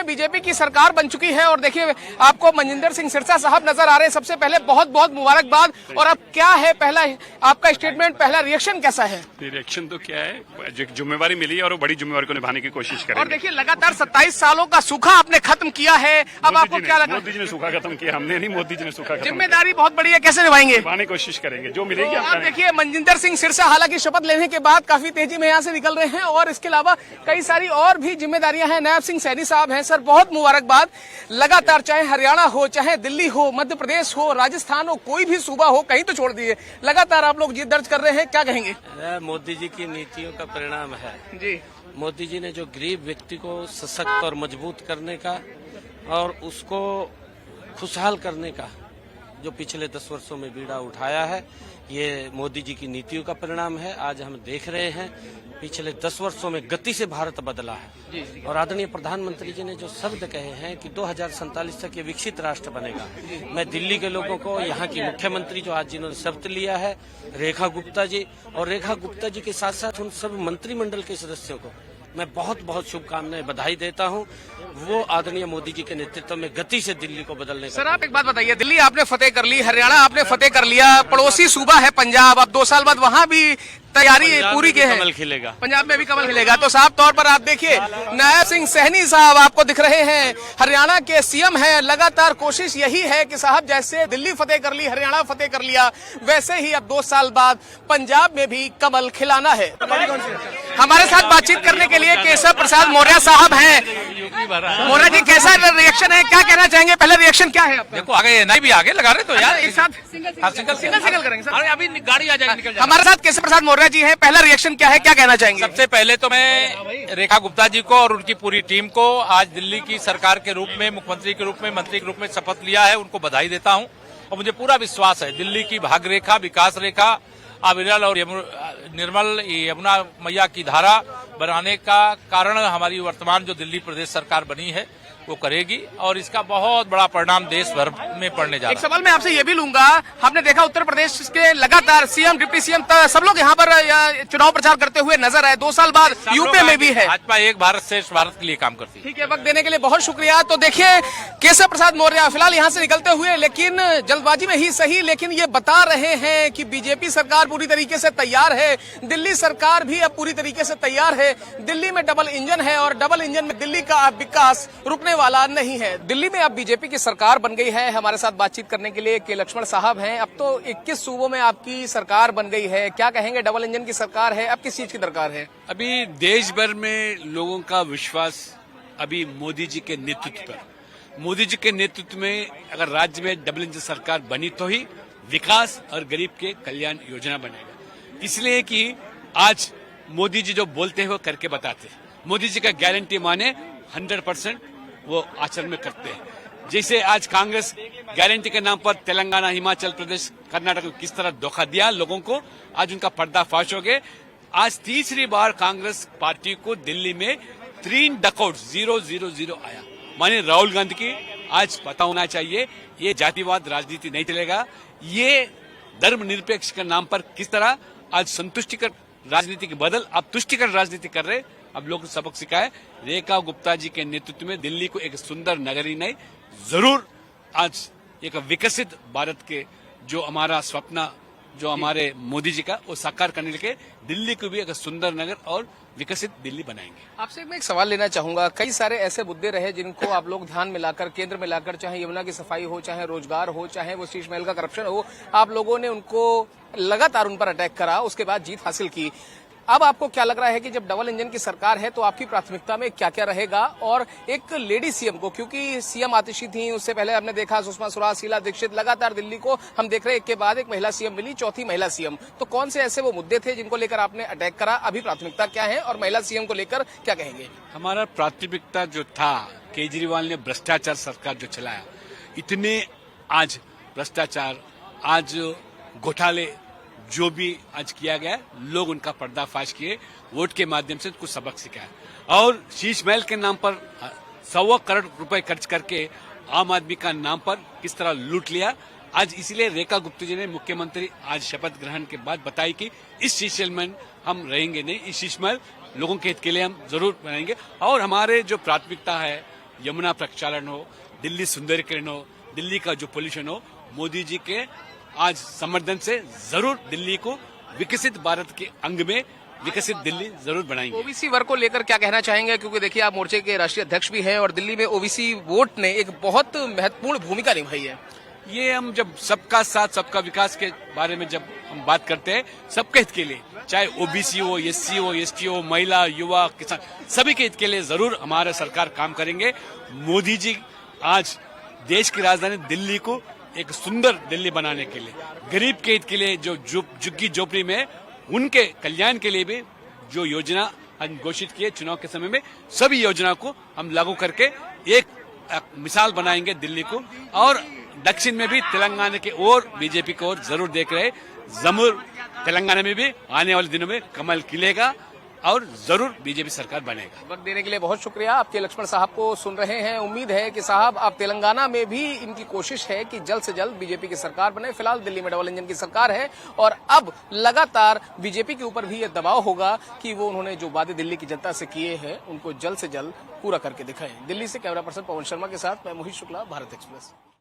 में बीजेपी की सरकार बन चुकी है और देखिए आपको मनजिंदर सिंह सिरसा साहब नजर आ रहे हैं। सबसे पहले बहुत बहुत मुबारकबाद। और अब क्या है पहला आपका स्टेटमेंट, पहला रिएक्शन कैसा है? रिएक्शन तो क्या है, जो जिम्मेवारी मिली है और वो बड़ी जिम्मेवारी को निभाने की कोशिश करेंगे। और देखिए लगातार 27 सालों का सूखा आपने खत्म किया है, अब आपको क्या लगा? मोदी जी ने सूखा खत्म किया, हमने नहीं, मोदी जी ने सूखा खत्म। जिम्मेदारी बहुत बड़ी है, कैसे निभाएंगे? निभाने की कोशिश करेंगे, जो मिलेगी तो आप देखिए मनजिंदर सिंह सिरसा हालांकि शपथ लेने के बाद काफी तेजी में यहाँ से निकल रहे हैं और इसके अलावा कई सारी और भी जिम्मेदारियां हैं। नायब सिंह सैनी साहब हैं। सर बहुत मुबारकबाद। लगातार चाहे हरियाणा हो, चाहे दिल्ली हो, मध्य प्रदेश हो, राजस्थान हो, कोई भी सूबा हो, कहीं तो छोड़ दीजिए, लगातार आप लोग जीत दर्ज कर रहे हैं, क्या कहेंगे? मोदी जी की नीतियों का परिणाम है जी। मोदी जी ने जो गरीब व्यक्ति को सशक्त और मजबूत करने का और उसको खुशहाल करने का जो पिछले 10 वर्षों में बीड़ा उठाया है, ये मोदी जी की नीतियों का परिणाम है। आज हम देख रहे हैं पिछले 10 वर्षों में गति से भारत बदला है और आदरणीय प्रधानमंत्री जी ने जो शब्द कहे हैं कि 2047 तक ये विकसित राष्ट्र बनेगा। मैं दिल्ली के लोगों को, यहाँ की मुख्यमंत्री जो आज जिन्होंने शपथ लिया है, रेखा गुप्ता जी, और रेखा गुप्ता जी के साथ साथ उन सब मंत्रिमंडल के सदस्यों को मैं बहुत बहुत शुभकामनाएं, बधाई देता हूं। वो आदरणीय मोदी जी के नेतृत्व में गति से दिल्ली को बदलने का। सर आप एक बात बताइए, दिल्ली आपने फतेह कर ली, हरियाणा आपने फतेह कर लिया, पड़ोसी सूबा है पंजाब, अब 2 साल बाद वहाँ भी तैयारी पूरी के है, कमल खिलेगा, पंजाब में भी कमल खिलेगा। तो साफ तौर पर आप देखिए नायब सिंह सैनी साहब आपको दिख रहे हैं, हरियाणा के सीएम हैं। लगातार कोशिश यही है कि साहब जैसे दिल्ली फतेह कर ली, हरियाणा फतेह कर लिया, वैसे ही अब 2 साल बाद पंजाब में भी कमल खिलाना है। हमारे साथ बातचीत करने के लिए केशव प्रसाद मौर्य साहब हैं। मौर्य जी कैसा रिएक्शन है, क्या कहना चाहेंगे? पहले रिएक्शन क्या है आपका? देखो आगे नहीं भी आगे लगा रहे तो यार एक साथ सिंगल करेंगे सर। अरे अभी गाड़ी आ जाएगी, निकल जाएगी। हमारे साथ केशव प्रसाद मौर्य जी हैं, पहला रिएक्शन क्या है, क्या कहना चाहेंगे? सबसे पहले तो मैं रेखा गुप्ता जी को और उनकी पूरी टीम को आज दिल्ली की सरकार के रूप में, मुख्यमंत्री के रूप में, मंत्री के रूप में शपथ लिया है, उनको बधाई देता हूं। और मुझे पूरा विश्वास है दिल्ली की भाग्य रेखा, विकास रेखा, अविरल और निर्मल यमुना मैया की धारा बनाने का कारण हमारी वर्तमान जो दिल्ली प्रदेश सरकार बनी है वो करेगी और इसका बहुत बड़ा परिणाम देश भर में पड़ने जा रहा है। एक सवाल मैं आपसे ये भी लूंगा, हमने देखा उत्तर प्रदेश के लगातार सीएम, डिप्टी सीएम सब लोग यहाँ पर चुनाव प्रचार करते हुए नजर आए। 2 साल बाद यूपी में भी है। भाजपा एक भारत श्रेष्ठ भारत के लिए काम करती है। ठीक है, वक्त देने के लिए बहुत शुक्रिया। तो देखिए केशव प्रसाद मौर्य फिलहाल यहाँ से निकलते हुए, लेकिन जल्दबाजी में ही सही, लेकिन ये बता रहे हैं कि बीजेपी सरकार पूरी तरीके से तैयार है, दिल्ली सरकार भी अब पूरी तरीके से तैयार है। दिल्ली में डबल इंजन है और डबल इंजन में दिल्ली का विकास रुकने वाला नहीं है। दिल्ली में अब बीजेपी की सरकार बन गई है। हमारे साथ बातचीत करने के लिए के लक्ष्मण साहब हैं। अब तो 21 सूबों में आपकी सरकार बन गई है, क्या कहेंगे? डबल इंजन की सरकार है, अब किस चीज की दरकार है? अभी देश भर में लोगों का विश्वास अभी मोदी जी के नेतृत्व पर, मोदी जी के नेतृत्व में अगर राज्य में डबल इंजन सरकार बनी तो ही विकास और गरीब के कल्याण योजना बनेगा। इसलिए कि आज मोदी जी जो बोलते हैं वो करके बताते हैं। मोदी जी का गारंटी माने 100% वो आचरण में करते हैं। जैसे आज कांग्रेस गारंटी के नाम पर तेलंगाना, हिमाचल प्रदेश, कर्नाटक को किस तरह धोखा दिया लोगों को, आज उनका पर्दाफाश हो गया। आज तीसरी बार कांग्रेस पार्टी को दिल्ली में 3 डकआउट 000 आया। माने राहुल गांधी की आज पता होना चाहिए, ये जातिवाद राजनीति नहीं चलेगा। ये धर्मनिरपेक्ष के नाम पर किस तरह आज संतुष्टिकर राजनीति के बदल अब तुष्टिकर राजनीति कर रहे। अब लोग सबक सिखाए। रेखा गुप्ता जी के नेतृत्व में दिल्ली को एक सुंदर नगरी नहीं, जरूर आज एक विकसित भारत के जो हमारा स्वप्न, जो हमारे मोदी जी का, वो साकार करने के दिल्ली को भी एक सुंदर नगर और विकसित दिल्ली बनाएंगे। आपसे मैं एक सवाल लेना चाहूंगा, कई सारे ऐसे मुद्दे रहे जिनको आप लोग ध्यान में लाकर, केंद्र में लाकर, चाहे यमुना की सफाई हो, चाहे रोजगार हो, चाहे वो शीश महल का करप्शन हो, आप लोगों ने उनको लगातार उन पर अटैक करा, उसके बाद जीत हासिल की। अब आपको क्या लग रहा है कि जब डबल इंजन की सरकार है तो आपकी प्राथमिकता में क्या क्या रहेगा? और एक लेडी सीएम को, क्योंकि सीएम आतिशी थी, उससे पहले हमने देखा सुषमा स्वराज, शीला दीक्षित, लगातार दिल्ली को हम देख रहे हैं एक के बाद एक महिला सीएम मिली, चौथी महिला सीएम। तो कौन से ऐसे वो मुद्दे थे जिनको लेकर आपने अटैक करा? अभी प्राथमिकता क्या है और महिला सीएम को लेकर क्या कहेंगे? हमारा प्राथमिकता जो था, केजरीवाल ने भ्रष्टाचार सरकार जो चलाया, इतने आज भ्रष्टाचार, आज घोटाले जो भी आज किया गया, लोग उनका पर्दाफाश किए, वोट के माध्यम से कुछ सबक सिखाया। और शीश महल के नाम पर 100 करोड़ रुपए खर्च करके आम आदमी का नाम पर किस तरह लूट लिया। आज इसीलिए रेखा गुप्ता जी ने, मुख्यमंत्री, आज शपथ ग्रहण के बाद बताई कि इस शीश महल में हम रहेंगे नहीं, इस शीश महल लोगों के हित के लिए हम जरूर बनाएंगे। और हमारे जो प्राथमिकता है यमुना प्रक्षालन हो, दिल्ली सुंदरीकरण हो, दिल्ली का जो पोल्यूशन हो, मोदी जी के आज समर्थन से जरूर दिल्ली को विकसित भारत के अंग में विकसित दिल्ली जरूर बनाएंगे। ओबीसी वर्ग को लेकर क्या कहना चाहेंगे, क्योंकि देखिए आप मोर्चे के राष्ट्रीय अध्यक्ष भी हैं और दिल्ली में ओबीसी वोट ने एक बहुत महत्वपूर्ण भूमिका निभाई है। ये हम जब सबका साथ सबका विकास के बारे में जब हम बात करते हैं, सबके हित के लिए, चाहे ओबीसी हो, एससी हो, एसटी हो, महिला, युवा, किसान, सभी के हित के लिए जरूर हमारा सरकार काम करेंगे। मोदी जी आज देश की राजधानी दिल्ली को एक सुंदर दिल्ली बनाने के लिए, गरीब के हित के लिए, जो झुग्गी झोपड़ी में उनके कल्याण के लिए भी जो योजना हम घोषित किए चुनाव के समय में, सभी योजना को हम लागू करके एक मिसाल बनाएंगे दिल्ली को। और दक्षिण में भी तेलंगाना के और बीजेपी को और जरूर देख रहे, जरूर तेलंगाना में भी आने वाले दिनों में कमल खिलेगा और जरूर बीजेपी सरकार बनेगा। वक्त देने के लिए बहुत शुक्रिया। आपके लक्ष्मण साहब को सुन रहे हैं, उम्मीद है कि साहब आप तेलंगाना में भी इनकी कोशिश है कि जल्द से जल्द बीजेपी की सरकार बने। फिलहाल दिल्ली में डबल इंजन की सरकार है और अब लगातार बीजेपी के ऊपर भी यह दबाव होगा कि वो उन्होंने जो वादे दिल्ली की जनता से किए हैं उनको जल्द से जल्द पूरा करके दिखाएं। दिल्ली से कैमरा पर्सन पवन शर्मा के साथ मैं मोहित शुक्ला, भारत एक्सप्रेस।